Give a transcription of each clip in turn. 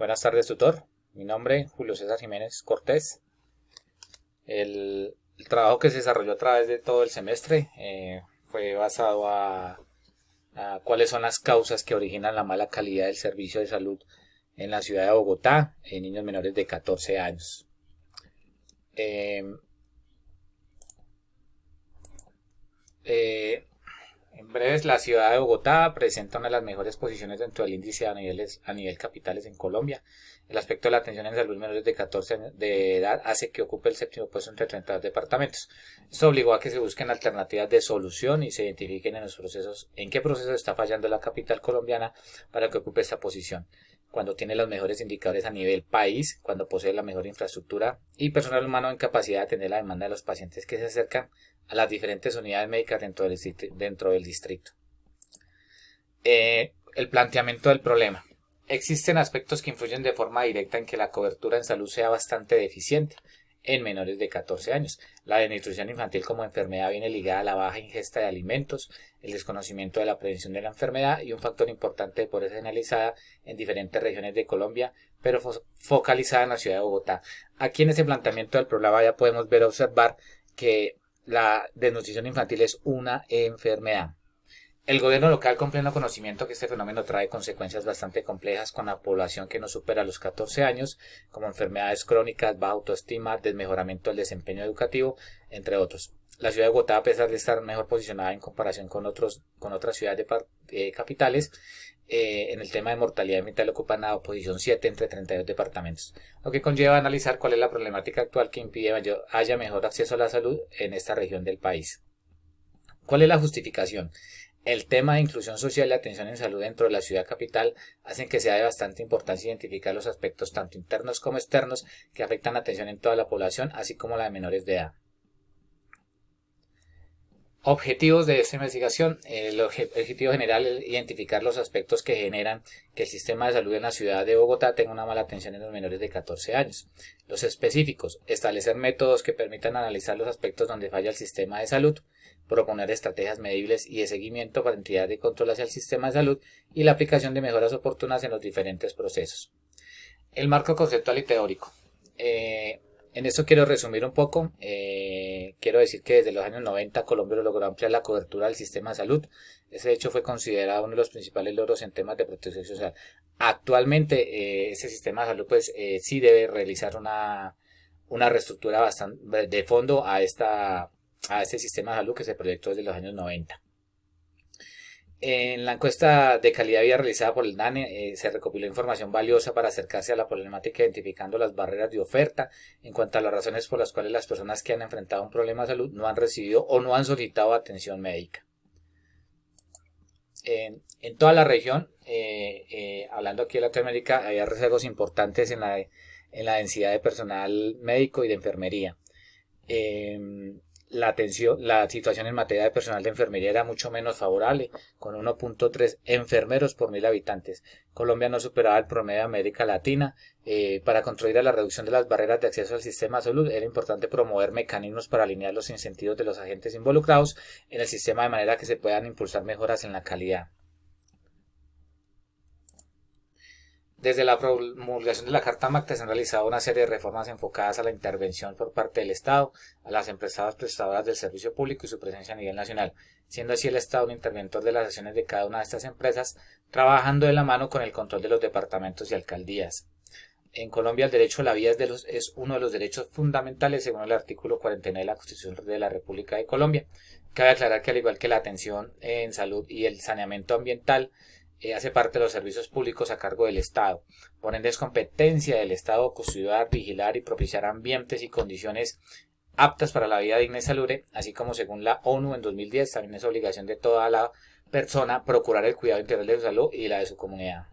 Buenas tardes, tutor. Mi nombre es Julio César Jiménez Cortés. El trabajo que se desarrolló a través de todo el semestre fue basado a cuáles son las causas que originan la mala calidad del servicio de salud en la ciudad de Bogotá en niños menores de 14 años. Eh, eh, En breves, la ciudad de Bogotá presenta una de las mejores posiciones dentro del índice a nivel capitales en Colombia. El aspecto de la atención en salud menores de 14 años de edad hace que ocupe el séptimo puesto entre 32 departamentos. Esto obligó a que se busquen alternativas de solución y se identifiquen en qué proceso está fallando la capital colombiana para que ocupe esta posición. Cuando tiene los mejores indicadores a nivel país, cuando posee la mejor infraestructura y personal humano en capacidad de atender la demanda de los pacientes que se acercan a las diferentes unidades médicas dentro del distrito. El planteamiento del problema. Existen aspectos que influyen de forma directa en que la cobertura en salud sea bastante deficiente en menores de 14 años. La desnutrición infantil como enfermedad viene ligada a la baja ingesta de alimentos, el desconocimiento de la prevención de la enfermedad y un factor importante de pobreza generalizada en diferentes regiones de Colombia, pero focalizada en la ciudad de Bogotá. Aquí en ese planteamiento del problema ya podemos observar que la desnutrición infantil es una enfermedad. El gobierno local con pleno conocimiento que este fenómeno trae consecuencias bastante complejas con la población que no supera los 14 años, como enfermedades crónicas, baja autoestima, desmejoramiento del desempeño educativo, entre otros. La ciudad de Bogotá, a pesar de estar mejor posicionada en comparación con otras ciudades capitales, en el tema de mortalidad mental ocupa la posición 7 entre 32 departamentos, lo que conlleva analizar cuál es la problemática actual que impide haya mejor acceso a la salud en esta región del país. ¿Cuál es la justificación? El tema de inclusión social y atención en salud dentro de la ciudad capital hacen que sea de bastante importancia identificar los aspectos tanto internos como externos que afectan la atención en toda la población, así como la de menores de edad. Objetivos de esta investigación. El objetivo general es identificar los aspectos que generan que el sistema de salud en la ciudad de Bogotá tenga una mala atención en los menores de 14 años. Los específicos. Establecer métodos que permitan analizar los aspectos donde falla el sistema de salud. Proponer estrategias medibles y de seguimiento para entidades de control hacia el sistema de salud y la aplicación de mejoras oportunas en los diferentes procesos. El marco conceptual y teórico. En esto quiero resumir un poco. Quiero decir que desde los años 90 Colombia logró ampliar la cobertura del sistema de salud. Ese hecho fue considerado uno de los principales logros en temas de protección social. Actualmente ese sistema de salud sí debe realizar una reestructura bastante de fondo a este sistema de salud que se proyectó desde los años 90. En la encuesta de calidad de vida realizada por el DANE se recopiló información valiosa para acercarse a la problemática identificando las barreras de oferta en cuanto a las razones por las cuales las personas que han enfrentado un problema de salud no han recibido o no han solicitado atención médica. En toda la región, hablando aquí de Latinoamérica, había rezagos importantes en la densidad de personal médico y de enfermería. La situación en materia de personal de enfermería era mucho menos favorable, con 1.3 enfermeros por 1000 habitantes. Colombia no superaba el promedio de América Latina. Para contribuir a la reducción de las barreras de acceso al sistema de salud era importante promover mecanismos para alinear los incentivos de los agentes involucrados en el sistema de manera que se puedan impulsar mejoras en la calidad. Desde la promulgación de la Carta Magna se han realizado una serie de reformas enfocadas a la intervención por parte del Estado, a las empresas prestadoras del servicio público y su presencia a nivel nacional, siendo así el Estado un interventor de las acciones de cada una de estas empresas, trabajando de la mano con el control de los departamentos y alcaldías. En Colombia el derecho a la vida es uno de los derechos fundamentales según el artículo 49 de la Constitución de la República de Colombia. Cabe aclarar que al igual que la atención en salud y el saneamiento ambiental, hace parte de los servicios públicos a cargo del Estado. Por ende es competencia del Estado custodiar, vigilar y propiciar ambientes y condiciones aptas para la vida digna y salubre, así como según la ONU en 2010 también es obligación de toda la persona procurar el cuidado integral de su salud y la de su comunidad.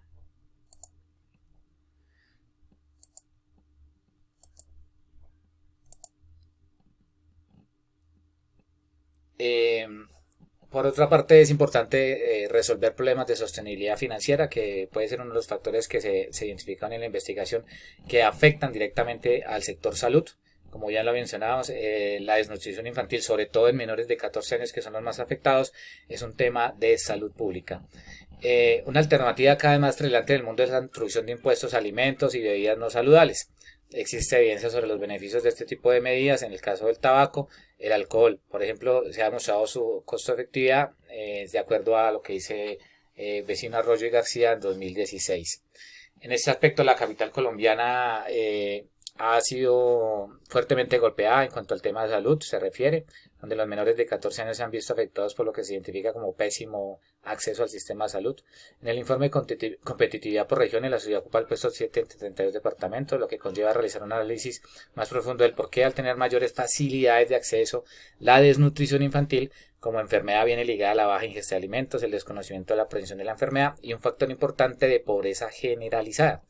Por otra parte, es importante resolver problemas de sostenibilidad financiera, que puede ser uno de los factores que se identifican en la investigación que afectan directamente al sector salud. Como ya lo mencionábamos, la desnutrición infantil, sobre todo en menores de 14 años, que son los más afectados, es un tema de salud pública. Una alternativa cada vez más relevante en el mundo es la introducción de impuestos a alimentos y bebidas no saludables. Existe evidencia sobre los beneficios de este tipo de medidas. En el caso del tabaco, el alcohol, por ejemplo, se ha demostrado su costo-efectividad de acuerdo a lo que dice Vecino Arroyo y García en 2016. En este aspecto, la capital colombiana ha sido fuertemente golpeada en cuanto al tema de salud se refiere, donde los menores de 14 años se han visto afectados por lo que se identifica como pésimo acceso al sistema de salud. En el informe de competitividad por regiones, la ciudad ocupa el puesto 7 entre 32 departamentos, lo que conlleva a realizar un análisis más profundo del por qué, al tener mayores facilidades de acceso, la desnutrición infantil como enfermedad viene ligada a la baja ingesta de alimentos, el desconocimiento de la prevención de la enfermedad y un factor importante de pobreza generalizada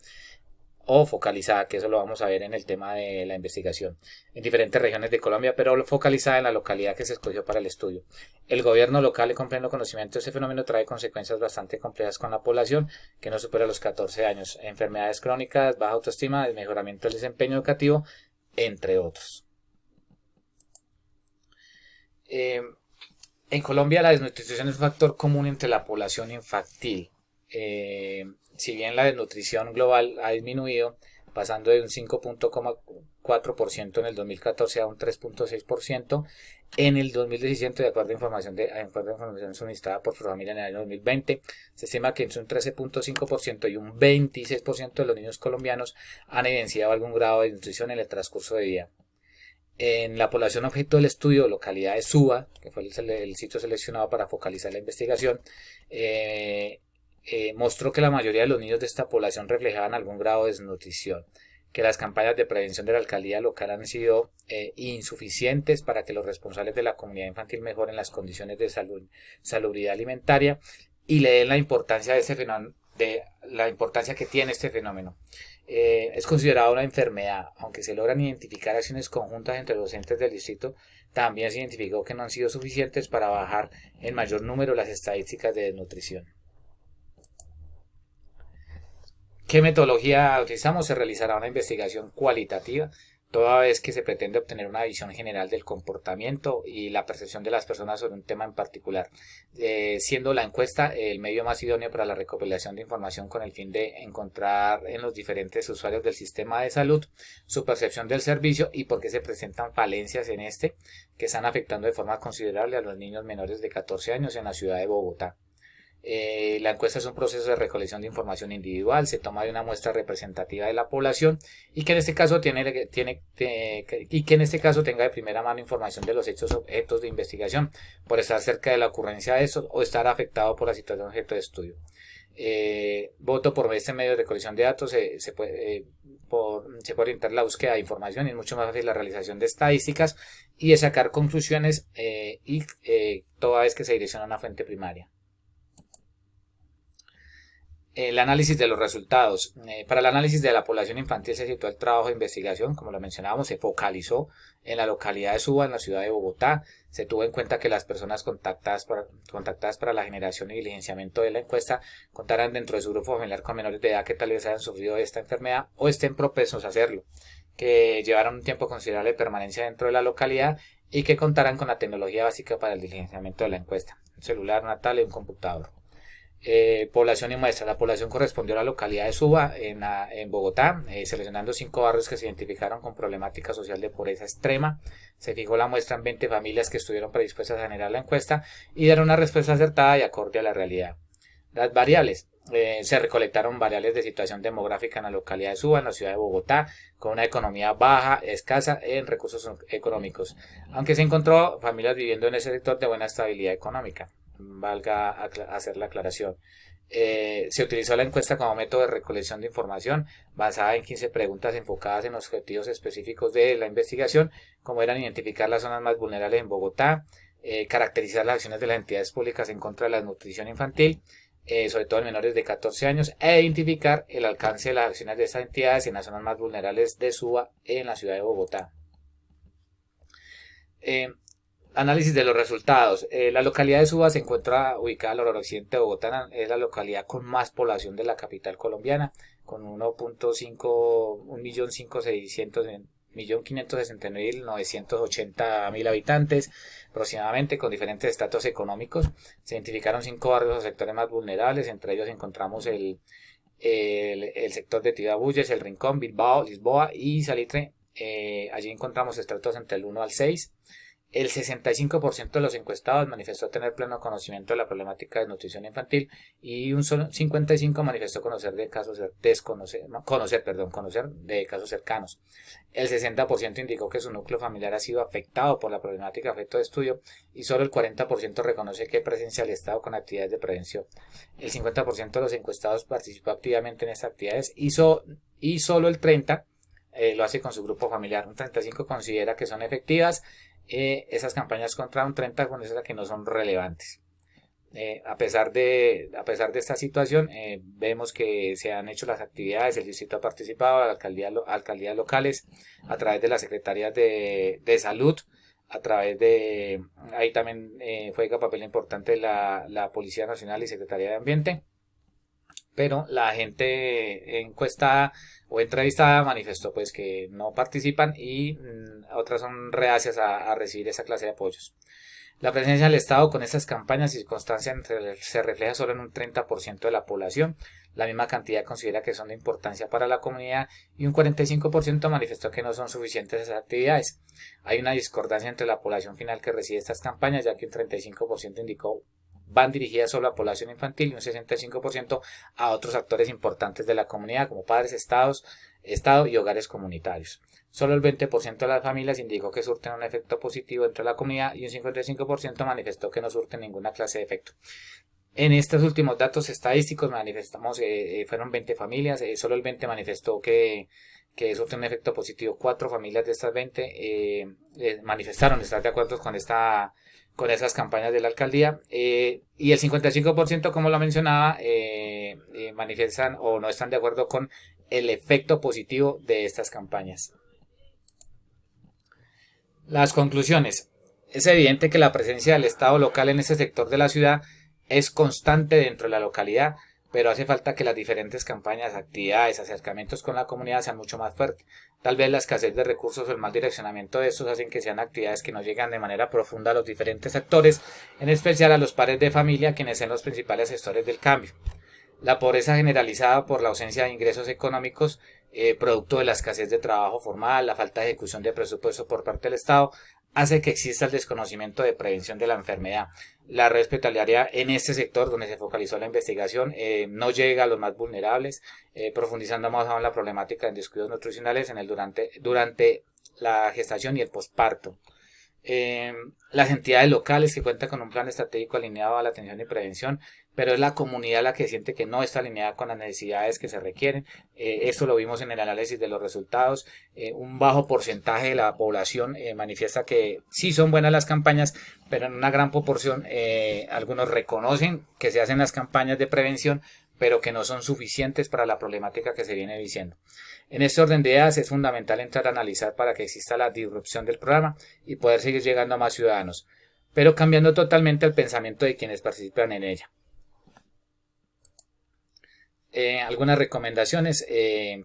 o focalizada, que eso lo vamos a ver en el tema de la investigación, en diferentes regiones de Colombia, pero focalizada en la localidad que se escogió para el estudio. El gobierno local, con pleno conocimiento de ese fenómeno, trae consecuencias bastante complejas con la población que no supera los 14 años, enfermedades crónicas, baja autoestima, desmejoramiento del desempeño educativo, entre otros. En Colombia la desnutrición es un factor común entre la población infantil. Si bien la desnutrición global ha disminuido, pasando de un 5.4% en el 2014 a un 3.6% en el 2017, de acuerdo a información suministrada por Familia en el año 2020, se estima que entre un 13.5% y un 26% de los niños colombianos han evidenciado algún grado de desnutrición en el transcurso de vida. En la población objeto del estudio, localidad de Suba, que fue el sitio seleccionado para focalizar la investigación, mostró que la mayoría de los niños de esta población reflejaban algún grado de desnutrición, que las campañas de prevención de la alcaldía local han sido insuficientes para que los responsables de la comunidad infantil mejoren las condiciones de salubridad alimentaria y le den la importancia de este fenómeno, de la importancia que tiene este fenómeno. Es considerada una enfermedad, aunque se logran identificar acciones conjuntas entre los entes del distrito, también se identificó que no han sido suficientes para bajar en mayor número las estadísticas de desnutrición. ¿Qué metodología utilizamos? Se realizará una investigación cualitativa, toda vez que se pretende obtener una visión general del comportamiento y la percepción de las personas sobre un tema en particular, siendo la encuesta el medio más idóneo para la recopilación de información con el fin de encontrar en los diferentes usuarios del sistema de salud su percepción del servicio y por qué se presentan falencias en este que están afectando de forma considerable a los niños menores de 14 años en la ciudad de Bogotá. La encuesta es un proceso de recolección de información individual, se toma de una muestra representativa de la población y que en este caso tenga de primera mano información de los hechos objetos de investigación, por estar cerca de la ocurrencia de estos o estar afectado por la situación objeto de estudio. Voto por este medio de recolección de datos se puede orientar la búsqueda de información y es mucho más fácil la realización de estadísticas y de sacar conclusiones toda vez que se direcciona a una fuente primaria. El análisis de los resultados. Para el análisis de la población infantil se situó el trabajo de investigación, como lo mencionábamos, se focalizó en la localidad de Suba, en la ciudad de Bogotá. Se tuvo en cuenta que las personas contactadas para la generación y diligenciamiento de la encuesta contaran dentro de su grupo familiar con menores de edad que tal vez hayan sufrido esta enfermedad o estén propensos a hacerlo, que llevaran un tiempo considerable de permanencia dentro de la localidad y que contaran con la tecnología básica para el diligenciamiento de la encuesta, un celular, una tablet y un computador. Población y muestra. La población correspondió a la localidad de Suba en Bogotá, seleccionando 5 barrios que se identificaron con problemática social de pobreza extrema. Se fijó la muestra en 20 familias que estuvieron predispuestas a generar la encuesta y dar una respuesta acertada y acorde a la realidad. Las variables. Se recolectaron variables de situación demográfica en la localidad de Suba, en la ciudad de Bogotá, con una economía baja, escasa en recursos económicos, aunque se encontró familias viviendo en ese sector de buena estabilidad económica. Valga hacer la aclaración. Se utilizó la encuesta como método de recolección de información basada en 15 preguntas enfocadas en objetivos específicos de la investigación, como eran identificar las zonas más vulnerables en Bogotá, caracterizar las acciones de las entidades públicas en contra de la desnutrición infantil, sobre todo en menores de 14 años, e identificar el alcance de las acciones de estas entidades en las zonas más vulnerables de Suba en la ciudad de Bogotá. Análisis de los resultados. La localidad de Suba se encuentra ubicada al noroccidente de Bogotá, es la localidad con más población de la capital colombiana, con 1.5.600.000 1.569.980.000 habitantes aproximadamente, con diferentes estratos económicos. Se identificaron 5 barrios o sectores más vulnerables, entre ellos encontramos el sector de Tibabuyes, El Rincón, Bilbao, Lisboa y Salitre. Allí encontramos estratos entre el 1 al 6. El 65% de los encuestados manifestó tener pleno conocimiento de la problemática de desnutrición infantil y un solo 55% manifestó conocer de casos conocer de casos cercanos. El 60% indicó que su núcleo familiar ha sido afectado por la problemática objeto de estudio y solo el 40% reconoce que presencia el Estado con actividades de prevención. El 50% de los encuestados participó activamente en estas actividades y solo el 30% lo hace con su grupo familiar. Un 35% considera que son efectivas esas campañas, contra un 30% considera que no son relevantes. A pesar de esta situación, vemos que se han hecho las actividades, el distrito ha participado, alcaldías locales, a través de las secretarías de salud, a través de, ahí también juega papel importante la Policía Nacional y Secretaría de Ambiente, pero la gente encuestada o entrevistada manifestó pues que no participan y otras son reacias a recibir esa clase de apoyos. La presencia del Estado con estas campañas y circunstancias se refleja solo en un 30% de la población. La misma cantidad considera que son de importancia para la comunidad y un 45% manifestó que no son suficientes esas actividades. Hay una discordancia entre la población final que recibe estas campañas, ya que un 35% indicó van dirigidas solo a población infantil y un 65% a otros actores importantes de la comunidad como padres, Estado y hogares comunitarios. Solo el 20% de las familias indicó que surten un efecto positivo dentro de la comunidad y un 55% manifestó que no surten ninguna clase de efecto. En estos últimos datos estadísticos manifestamos, fueron 20 familias, solo el 20 manifestó que surte un efecto positivo. 4 familias de estas 20 manifestaron estar de acuerdo con esas campañas de la alcaldía, y el 55%, como lo mencionaba, manifiestan o no están de acuerdo con el efecto positivo de estas campañas. Las conclusiones. Es evidente que la presencia del Estado local en este sector de la ciudad es constante dentro de la localidad, pero hace falta que las diferentes campañas, actividades, acercamientos con la comunidad sean mucho más fuertes. Tal vez la escasez de recursos o el mal direccionamiento de estos hacen que sean actividades que no llegan de manera profunda a los diferentes actores, en especial a los padres de familia, quienes son los principales gestores del cambio. La pobreza generalizada por la ausencia de ingresos económicos, producto de la escasez de trabajo formal, la falta de ejecución de presupuesto por parte del Estado, hace que exista el desconocimiento de prevención de la enfermedad. La red hospitalaria en este sector donde se focalizó la investigación no llega a los más vulnerables, profundizando más aún la problemática de descuidos nutricionales durante la gestación y el posparto. Las entidades locales que cuentan con un plan estratégico alineado a la atención y prevención, pero es la comunidad la que siente que no está alineada con las necesidades que se requieren. Esto lo vimos en el análisis de los resultados. Un bajo porcentaje de la población manifiesta que sí son buenas las campañas, pero en una gran proporción algunos reconocen que se hacen las campañas de prevención, pero que no son suficientes para la problemática que se viene diciendo. En este orden de ideas es fundamental entrar a analizar para que exista la disrupción del programa y poder seguir llegando a más ciudadanos, pero cambiando totalmente el pensamiento de quienes participan en ella. Algunas recomendaciones,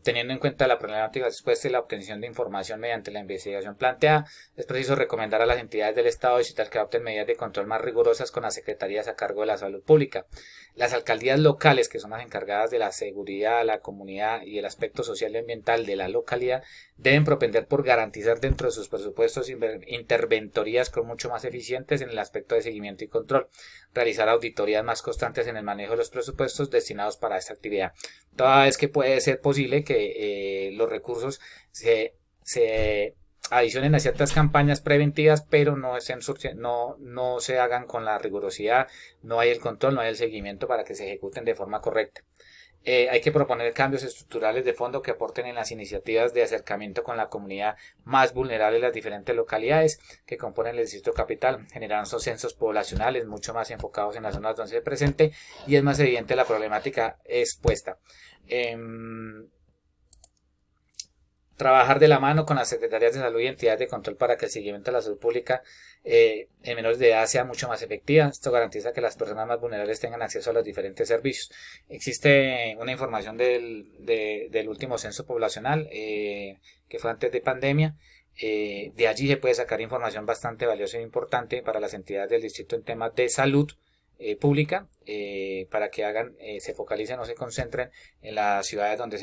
teniendo en cuenta la problemática expuesta y la obtención de información mediante la investigación planteada, es preciso recomendar a las entidades del Estado digital que adopten medidas de control más rigurosas con las secretarías a cargo de la salud pública. Las alcaldías locales, que son las encargadas de la seguridad, la comunidad y el aspecto social y ambiental de la localidad, deben propender por garantizar dentro de sus presupuestos interventorías con mucho más eficientes en el aspecto de seguimiento y control, realizar auditorías más constantes en el manejo de los presupuestos destinados para esta actividad. Toda vez que puede ser posible que los recursos se adicionen a ciertas campañas preventivas, pero no se hagan con la rigurosidad, no hay el control, no hay el seguimiento para que se ejecuten de forma correcta. Hay que proponer cambios estructurales de fondo que aporten en las iniciativas de acercamiento con la comunidad más vulnerable de las diferentes localidades que componen el distrito capital, generando censos poblacionales mucho más enfocados en las zonas donde se presente y es más evidente la problemática expuesta. Trabajar de la mano con las Secretarías de Salud y entidades de control para que el seguimiento de la salud pública en menores de edad sea mucho más efectiva. Esto garantiza que las personas más vulnerables tengan acceso a los diferentes servicios. Existe una información del último censo poblacional que fue antes de pandemia. De allí se puede sacar información bastante valiosa e importante para las entidades del distrito en temas de salud pública, para que se focalicen o se concentren en las ciudades donde